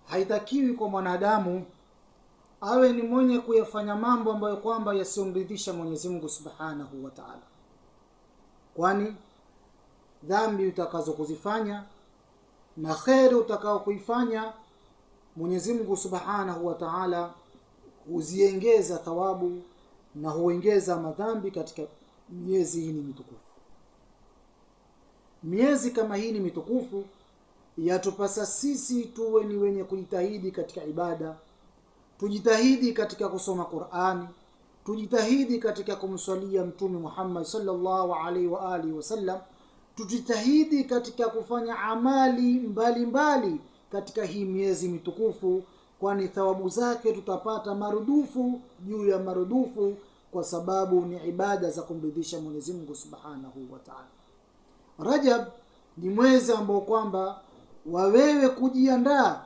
haitakiwi kwa mwanadamu awe ni mwenye kuyafanya mambo ambayo kwamba yasiomridhisha Mwenyezi Mungu Subhanahu wa Ta'ala. Kwani dhambi utakazo kuzifanya na kheri utakao kuifanya, Mwenyezi Mungu Subhanahu wa Ta'ala huziongeza thawabu na huongeza madhambi katika miezi hii mitukufu. Miezi kama hii mitukufu yatupasa sisi tuwe ni wenye kujitahidi katika ibada, tujitahidi katika kusoma Qur'ani, tujitahidi katika kumswalia Mtume Muhammad sallallahu alaihi wa alihi wasallam, tujitahidi katika kufanya amali mbalimbali katika hii miezi mitukufu, kwani thawabu zake tutapata marudufu juu ya marudufu, kwa sababu ni ibada za kumridhisha Mwenyezi Mungu Subhanahu wa Ta'ala. Rajab ni mwezi ambao kwamba wawewe kujiandaa,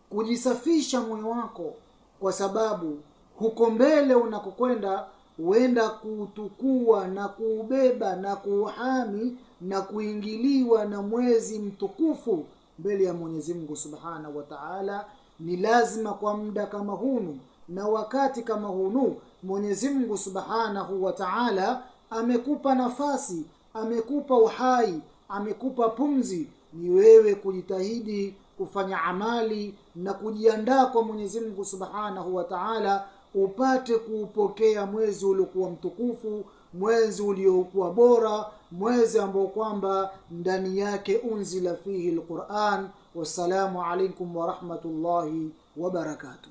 kujisafisha moyo wako, kwa sababu huko mbele unakokwenda huenda kutukua na kuubeba na kuuhami na kuingiliwa na mwezi mtukufu mbele ya Mwenyezi Mungu Subhanahu wa Ta'ala. Ni lazima kwa muda kama hunu na wakati kama hunu, Mwenyezi Mungu Subhanahu wa Ta'ala amekupa nafasi, amekupa uhai, amekupa pumzi, ni wewe kujitahidi kufanya amali na kujiandaa kwa Mwenyezi Mungu Subhanahu wa Ta'ala, upate kuupokea mwezi uliokuwa mtukufu, mwezi uliokuwa bora, mwezi ambao kwamba ndani yake unzila fihi alquran. Wassalamu alaykum wa rahmatullahi wa barakatuh.